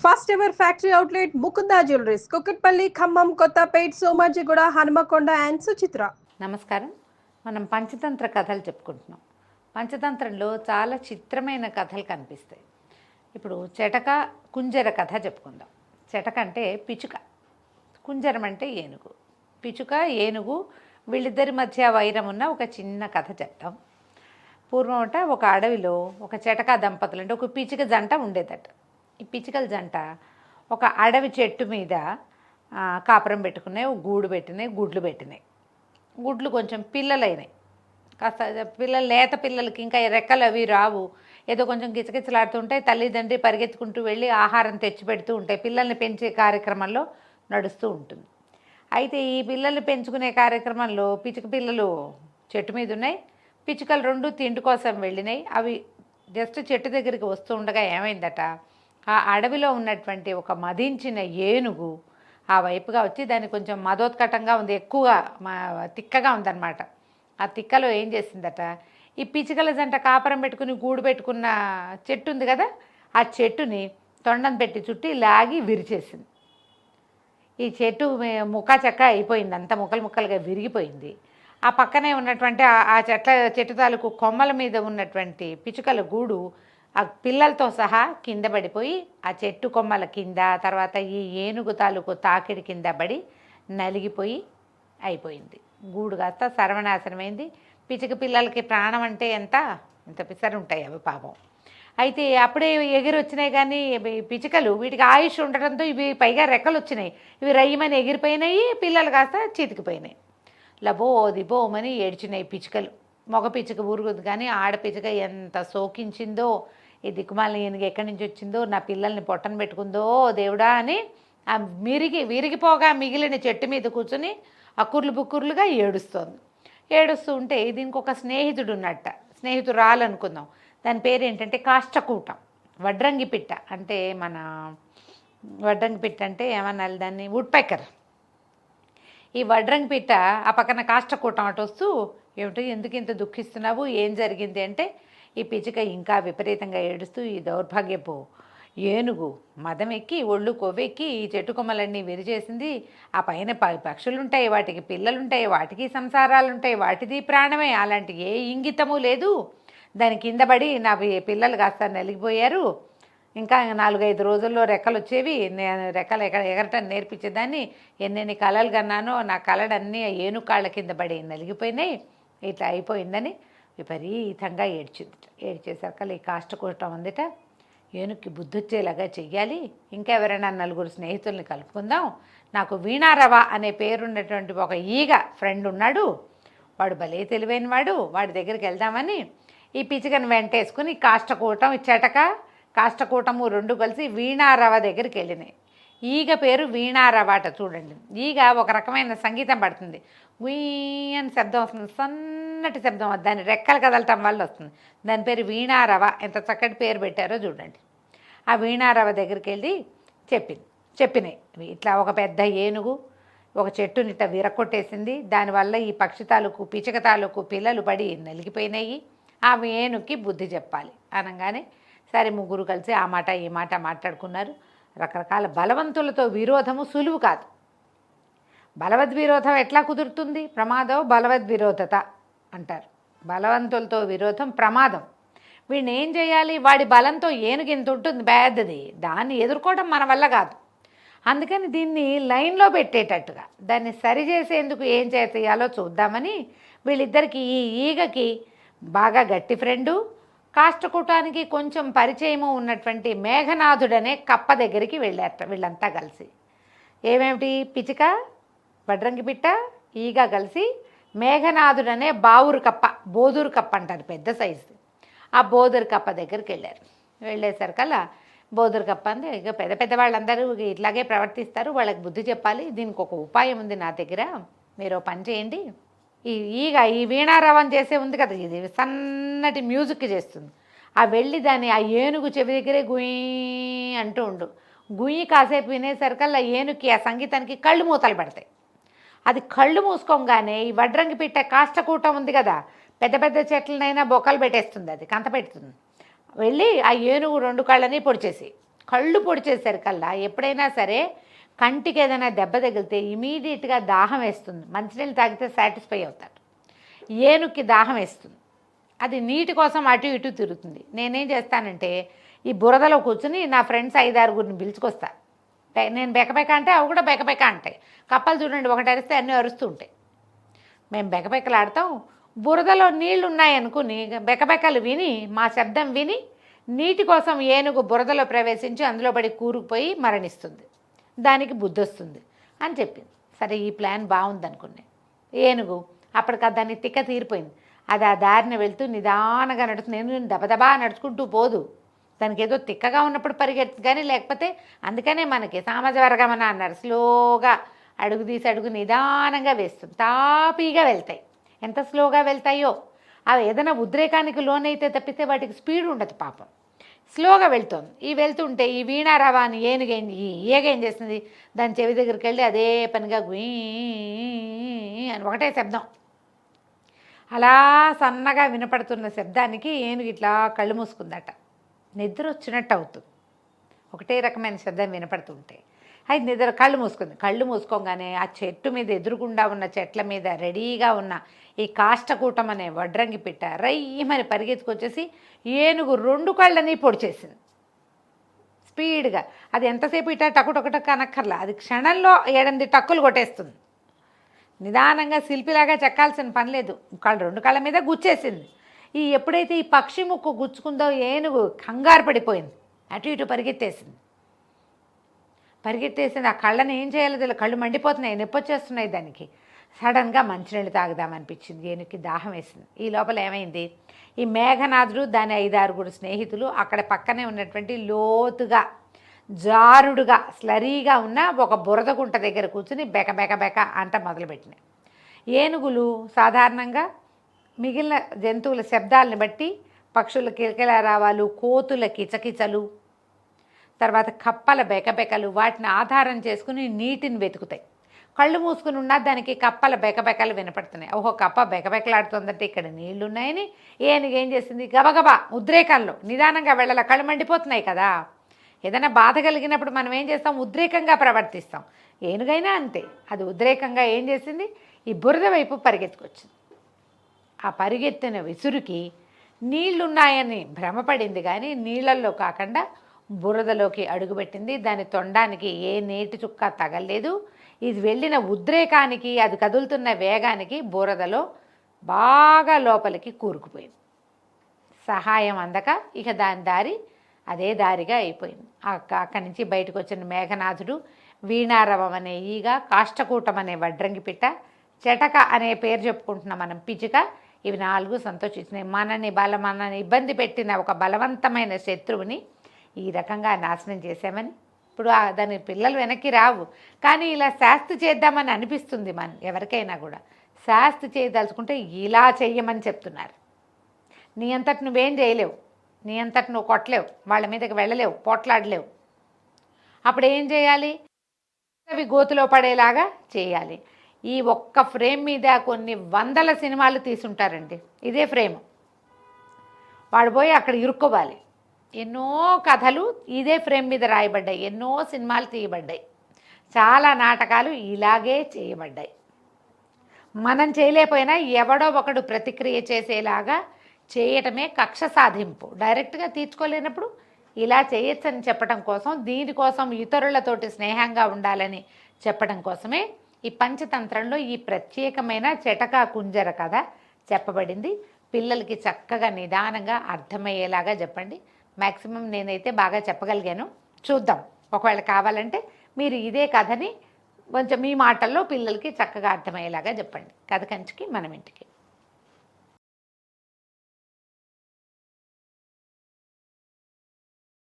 First ever factory outlet Mukunda jewelleries Kukatpally Khammam Kothapet Somajiguda Hanamkonda and Suchitra. నమస్కారం. మనం పంచతంత్ర కథలు చెప్పుకుంటున్నాం. పంచతంత్రంలో చాలా చిత్రమైన కథలు కనిపిస్తాయి. ఇప్పుడు చెటక కుంజర కథ చెప్పుకుందాం. చెటక అంటే పిచుక, కుంజరం అంటే ఏనుగు. పిచుక ఏనుగు వీళ్ళిద్దరి మధ్య వైరం ఉన్న ఒక చిన్న కథ చెప్తాం. పూర్వం ఒక అడవిలో ఒక చెటక దంపతులు అంటే ఒక పిచుక జంట ఉండేదట. ఈ పిచుకల జంట ఒక అడవి చెట్టు మీద కాపురం పెట్టుకున్నాయి, గూడు పెట్టినాయి, గుడ్లు పెట్టినాయి. గుడ్లు కొంచెం పిల్లలైనాయి. కాస్త పిల్లలు లేత పిల్లలకి ఇంకా రెక్కలు అవి రావు, ఏదో కొంచెం గిచగిచలాడుతుంటాయి. తల్లిదండ్రి పరిగెత్తుకుంటూ వెళ్ళి ఆహారం తెచ్చి పెడుతూ ఉంటాయి. పిల్లల్ని పెంచే కార్యక్రమంలో నడుస్తూ ఉంటుంది. అయితే ఈ పిల్లల్ని పెంచుకునే కార్యక్రమంలో పిచుక పిల్లలు చెట్టు మీద ఉన్నాయి. పిచుకలు రెండు తిండి కోసం వెళ్ళినాయి. అవి జస్ట్ చెట్టు దగ్గరికి వస్తూ ఉండగా ఏమైందట, ఆ అడవిలో ఉన్నటువంటి ఒక మదించిన ఏనుగు ఆ వైపుగా వచ్చి దాన్ని కొంచెం మదోత్కటంగా ఉంది, ఎక్కువగా తిక్కగా ఉందన్నమాట. ఆ తిక్కలో ఏం చేసిందట, ఈ పిచుకల జంట కాపురం పెట్టుకుని గూడు పెట్టుకున్న చెట్టు ఉంది కదా, ఆ చెట్టుని తొండం పెట్టి చుట్టి లాగి విరిచేసింది. ఈ చెట్టు ముక్క చెక్క అయిపోయింది, అంత ముక్కలు ముక్కలుగా విరిగిపోయింది. ఆ పక్కనే ఉన్నటువంటి ఆ చెట్టు తాలూకు కొమ్మల మీద ఉన్నటువంటి పిచుకల గూడు ఆ పిల్లలతో సహా కింద పడిపోయి ఆ చెట్టు కొమ్మల కింద, తర్వాత ఈ ఏనుగు తాలూకు తాకిడి కింద పడి నలిగిపోయి అయిపోయింది. గూడు కాస్త సర్వనాశనమైంది. పిచుక పిల్లలకి ప్రాణం అంటే ఎంత పిసరు ఉంటాయి అవి పాపం. అయితే అప్పుడే ఎగిరి వచ్చినాయి, కానీ పిచుకలు వీటికి ఆయుష్ ఉండటంతో ఇవి పైగా రెక్కలు వచ్చినాయి, ఇవి రయ్యమని ఎగిరిపోయినాయి. పిల్లలు కాస్త చీతికిపోయినాయి. లబోదిబోమని ఏడ్చినాయి పిచుకలు. మగ పిచుక ఊరుగుంది, కానీ ఆడపిచుక ఎంత సోకించిందో, ఈ దిక్కుమాలని ఏనుగు ఎక్కడి నుంచి వచ్చిందో, నా పిల్లల్ని పొట్టన పెట్టుకుందో దేవుడా అని ఆ విరిగిపోగా మిగిలిన చెట్టు మీద కూర్చొని అక్కుర్లు బుక్కుర్లుగా ఏడుస్తోంది. ఏడుస్తూ ఉంటే దీనికి ఒక స్నేహితుడు ఉన్నట్ట, స్నేహితురాలు అనుకుందాం. దాని పేరు ఏంటంటే కాష్టకూటం. వడ్రంగి పిట్ట అంటే మన వడ్రంగి పిట్ట అంటే ఏమన్నాలి దాన్ని, వుడ్పెక్కర్. ఈ వడ్రంగి పిట్ట ఆ పక్కన కాష్టకూటం అటు వస్తూ, ఏమిటో ఎందుకు ఇంత దుఃఖిస్తున్నావు, ఏం జరిగింది అంటే, ఈ పిచుక ఇంకా విపరీతంగా ఏడుస్తూ ఈ దౌర్భాగ్యపు ఏనుగు మదం ఎక్కి ఒళ్ళు కొవ్వెక్కి ఈ చెట్టు కొమ్మలన్నీ విరిచేసింది. ఆ పైన పక్షులుంటాయి, వాటికి పిల్లలుంటాయి, వాటికి సంసారాలుంటాయి, వాటిది ప్రాణమే, అలాంటి ఏ ఇంగితము లేదు. దాని కింద పడి నా పిల్లలు కాస్త నలిగిపోయారు. ఇంకా 4-5 రోజుల్లో రెక్కలు వచ్చేవి, నేను రెక్కలు ఎగరటం నేర్పించేదాన్ని. ఎన్నెన్ని కళలు కన్నానో నా కళలన్నీ ఏను కాళ్ళ కింద పడి నలిగిపోయినాయి, ఇట్లా అయిపోయిందని విపరీతంగా ఏడ్చేసరికి ఈ కాష్టకూటం ఉందిట, ఏనుక్కి బుద్ధి వచ్చేలాగా చెయ్యాలి, ఇంకా ఎవరైనా 4 స్నేహితుల్ని కలుపుకుందాం. నాకు వీణారవ అనే పేరున్నటువంటి ఒక ఈగ ఫ్రెండ్ ఉన్నాడు, వాడు భలే తెలివైన వాడు, వాడి దగ్గరికి వెళ్దామని ఈ పిచుకను వెంటేసుకుని కాష్టకూటం చెటక కాష్టకూటము రెండు కలిసి వీణారవ దగ్గరికి వెళ్ళినాయి. ఈగ పేరు వీణారవ అట. చూడండి, ఈగ ఒక రకమైన సంగీతం పడుతుంది, గుయ్ అని శబ్దం వస్తుంది, సన్నటి శబ్దం, దాని రెక్కలు కదలటం వల్ల వస్తుంది. దాని పేరు వీణారవ. ఎంత చక్కటి పేరు పెట్టారో చూడండి. ఆ వీణారవ దగ్గరికి వెళ్ళి చెప్పినాయి, ఇట్లా ఒక పెద్ద ఏనుగు ఒక చెట్టుని ఇట్లా విరక్కొట్టేసింది, దానివల్ల ఈ పక్షి తాలూకు పిచుక తాలూకు పిల్లలు పడి నలిగిపోయినాయి, ఆ ఏనుగుకి బుద్ధి చెప్పాలి అనగానే సరే ముగ్గురు కలిసి ఆ మాట ఈ మాట మాట్లాడుకున్నారు. రకరకాల బలవంతులతో విరోధము సులువు కాదు. బలవద్విరోధం ఎట్లా కుదురుతుంది, ప్రమాదం బలవద్విరోధత అంటారు. బలవంతులతో విరోధం ప్రమాదం. వీడిని ఏం చేయాలి, వాడి బలంతో ఏనుగు ఎంత ఉంటుంది పెద్దది, దాన్ని ఎదుర్కోవడం మన వల్ల కాదు. అందుకని దీన్ని లైన్లో పెట్టేటట్టుగా దాన్ని సరిచేసేందుకు ఏం చేయాలో చూద్దామని వీళ్ళిద్దరికి, ఈ ఈగకి బాగా గట్టి ఫ్రెండు, కాష్టకూటానికి కొంచెం పరిచయము ఉన్నటువంటి మేఘనాథుడనే కప్ప దగ్గరికి వెళ్ళారట వీళ్ళంతా కలిసి. ఏమేమిటి, పిచుక, వడ్రంగి పిట్ట, ఈగ కలిసి మేఘనాథుడనే బోదూరు కప్ప అంటారు, పెద్ద సైజు. ఆ బోదూరు కప్ప దగ్గరికి వెళ్ళారు. వెళ్ళేసరికల్లా బోదూరు కప్ప అంటే ఇక పెద్ద వాళ్ళందరూ ఇట్లాగే ప్రవర్తిస్తారు, వాళ్ళకి బుద్ధి చెప్పాలి, దీనికి ఒక ఉపాయం ఉంది నా దగ్గర, మీరు పని చేయండి. ఈ వీణారావం చేసే ఉంది కదా, ఇది సన్నటి మ్యూజిక్ చేస్తుంది. ఆ వెళ్ళి దాన్ని ఆ ఏనుగు చెవి దగ్గరే గుయ్యి అంటూ ఉండు. గుయ్యి కాసేపు వినేసరికల్లా ఏనుగుకి ఆ సంగీతానికి కళ్ళు మూతలు పడతాయి. అది కళ్ళు మూసుకోగానే ఈ వడ్రంగి పిట్ట కాష్టకూటం ఉంది కదా, పెద్ద చెట్లనైనా బొక్కలు పెట్టేస్తుంది, అది కంత పెడుతుంది. వెళ్ళి ఆ ఏనుగు 2 కళ్ళని పొడిచేసి కళ్ళు పొడిచేసరికల్లా ఎప్పుడైనా సరే కంటికి ఏదైనా దెబ్బ తగిలితే ఇమీడియట్గా దాహం వేస్తుంది, మంచినీళ్ళు తాగితే సాటిస్ఫై అవుతాడు. ఏనుగుకి దాహం వేస్తుంది, అది నీటి కోసం అటు ఇటు తిరుగుతుంది. నేనేం చేస్తానంటే ఈ బురదలో కూర్చుని నా ఫ్రెండ్స్ 5-6 పిలుచుకొస్తా. నేను బెకబెక అంటే అవి కూడా బెకబెక అంటాయి. కప్పలు చూడండి, ఒకటి అరిస్తే అన్నీ అరుస్తూ ఉంటాయి. మేము బెకబెకలాడతాం. బురదలో నీళ్లు ఉన్నాయనుకుని బెకబెకలు విని, మా శబ్దం విని నీటి కోసం ఏనుగు బురదలో ప్రవేశించి అందులో పడి కూరుకుపోయి మరణిస్తుంది. దానికి బుద్ధి వస్తుంది అని చెప్పింది. సరే, ఈ ప్లాన్ బాగుంది అనుకున్నాను. ఏనుగు అప్పటికి దాన్ని తిక్క తీరిపోయింది. అది ఆ దారిన వెళ్తూ నిదానంగా నడుస్తుంది. నేను దబదబా నడుచుకుంటూ పోదు, దానికి ఏదో తిక్కగా ఉన్నప్పుడు పరిగెత్తు కానీ, లేకపోతే అందుకనే మనకి సామజవర్గమన అన్నారు, స్లోగా అడుగు తీసి అడుగు నిదానంగా వేస్తుంది. తాపీగా వెళ్తాయి. ఎంత స్లోగా వెళ్తాయో, అవి ఏదైనా ఉద్రేకానికి లోనైతే తప్పితే వాటికి స్పీడ్ ఉండదు పాపం. స్లోగా వెళ్తుంది. ఈ వెళ్తుంటే ఈ వీణారావా అని ఏగేం చేస్తుంది, దాని చెవి దగ్గరికి వెళ్ళి అదే పనిగా గుయ్ అని ఒకటే శబ్దం. అలా సన్నగా వినపడుతున్న శబ్దానికి ఏనుగు ఇట్లా కళ్ళు మూసుకుందట. నిద్ర వచ్చినట్టు అవుతుంది, ఒకటే రకమైన శబ్దం వినపడుతుంటే. అది నిద్ర కళ్ళు మూసుకుంది. కళ్ళు మూసుకోగానే ఆ చెట్టు మీద ఎదురుగుండా ఉన్న చెట్ల మీద రెడీగా ఉన్న ఈ కాష్టకూటం అనే వడ్రంగి పిట్ట రయ్యమని పరిగెత్తుకొచ్చేసి ఏనుగు 2 కళ్ళని పొడిచేసింది స్పీడ్గా. అది ఎంతసేపు ఇట్టా టకుటొకట కనక్కర్లా, అది క్షణంలో 7-8 టక్కులు కొట్టేస్తుంది. నిదానంగా శిల్పిలాగా చెక్కాల్సిన పని లేదు, 2 కళ్ళ మీద గుచ్చేసింది. ఎప్పుడైతే ఈ పక్షి ముక్కు గుచ్చుకుందో ఏనుగు కంగారు పడిపోయింది, అటు ఇటు పరిగెత్తేసింది. ఆ కళ్ళని ఏం చేయాలో తెలియదు, కళ్ళు మండిపోతున్నాయి, నొప్పి వచ్చేస్తున్నాయి దానికి. సడన్గా మంచినీళ్ళు తాగుదామనిపించింది, ఏనుగుకి దాహం వేసింది. ఈ లోపల ఏమైంది, ఈ మేఘనాథుడు దాని 5-6 స్నేహితులు అక్కడ పక్కనే ఉన్నటువంటి లోతుగా జారుడుగా స్లరీగా ఉన్న ఒక బురద గుంట దగ్గర కూర్చుని బెక బెక బెక అంట మొదలుపెట్టినాయి. ఏనుగులు సాధారణంగా మిగిలిన జంతువుల శబ్దాలను బట్టి పక్షుల కిలకిలారావాలు, కోతుల కిచకిచలు, తర్వాత కప్పల బెకబెకలు వాటిని ఆధారం చేసుకుని నీటిని వెతుకుతాయి. కళ్ళు మూసుకుని ఉన్నా దానికి కప్పల బెకబెకలు వినపడుతున్నాయి. ఓహో, కప్ప బెకబెకలాడుతుందంటే ఇక్కడ నీళ్లున్నాయని ఏనుగు ఏం చేసింది, గబగబా ఉద్రేకంలో నిదానంగా వెళ్ళాల, కళ్ళు మండిపోతున్నాయి కదా. ఏదైనా బాధ కలిగినప్పుడు మనం ఏం చేస్తాం, ఉద్రేకంగా ప్రవర్తిస్తాం. ఏనుగైనా అంతే, అది ఉద్రేకంగా ఏం చేసింది, ఈ బురద వైపు పరిగెత్తుకొచ్చింది. ఆ పరిగెత్తిన విసురుకి నీళ్లున్నాయని భ్రమపడింది కానీ నీళ్లల్లో కాకుండా బురదలోకి అడుగుపెట్టింది. దాని తొండానికి ఏ నీటి చుక్క తగలేదు. ఇది వెళ్ళిన ఉద్రేకానికి, అది కదులుతున్న వేగానికి బురదలో బాగా లోపలికి కూరుకుపోయింది. సహాయం అందక ఇక దాని దారి అదే దారిగా అయిపోయింది. అక్కడి నుంచి బయటకు వచ్చిన మేఘనాథుడు, వీణారవం అనే ఈగ, కాష్టకూటం అనే వడ్రంగి పిట్ట, చెటక అనే పేరు చెప్పుకుంటున్న మనం పిచ్చుక, ఇవి 4 సంతోషించినాయి. మనని ఇబ్బంది పెట్టిన ఒక బలవంతమైన శత్రువుని ఈ రకంగా నాశనం చేశామని. ఇప్పుడు దాని పిల్లలు వెనక్కి రావు, కానీ ఇలా శాస్తి చేద్దామని అనిపిస్తుంది ఎవరికైనా కూడా. శాస్తి చేయదలుచుకుంటే ఇలా చెయ్యమని చెప్తున్నారు. నీ అంతటి నువ్వేం చేయలేవు, నీ అంతటి నువ్వు కొట్టలేవు, వాళ్ళ మీదకి వెళ్ళలేవు, పోట్లాడలేవు. అప్పుడు ఏం చేయాలి, అవి గోతులో పడేలాగా చేయాలి. ఈ ఒక్క ఫ్రేమ్ మీద కొన్ని 100 సినిమాలు తీసుంటారండి. ఇదే ఫ్రేమ్, వాడు పోయి అక్కడ ఇరుక్కోవాలి. ఎన్నో కథలు ఇదే ఫ్రేమ్ మీద రాయబడ్డాయి, ఎన్నో సినిమాలు తీయబడ్డాయి, చాలా నాటకాలు ఇలాగే చేయబడ్డాయి. మనం చేయలేకపోయినా ఎవడో ఒకడు ప్రతిక్రియ చేసేలాగా చేయటమే కక్ష సాధింపు. డైరెక్ట్గా తీర్చుకోలేనప్పుడు ఇలా చేయొచ్చని చెప్పడం కోసం, దీనికోసం ఇతరులతోటి స్నేహంగా ఉండాలని చెప్పడం కోసమే ఈ పంచతంత్రంలో ఈ ప్రత్యేకమైన చెటకా కుంజర కథ చెప్పబడింది. పిల్లలకి చక్కగా నిదానంగా అర్థమయ్యేలాగా చెప్పండి. మ్యాక్సిమం నేనైతే బాగా చెప్పగలిగాను. చూద్దాం, ఒకవేళ కావాలంటే మీరు ఇదే కథని కొంచెం మీ మాటల్లో పిల్లలకి చక్కగా అర్థమయ్యేలాగా చెప్పండి. కథ కంచికి మనం ఇంటికి.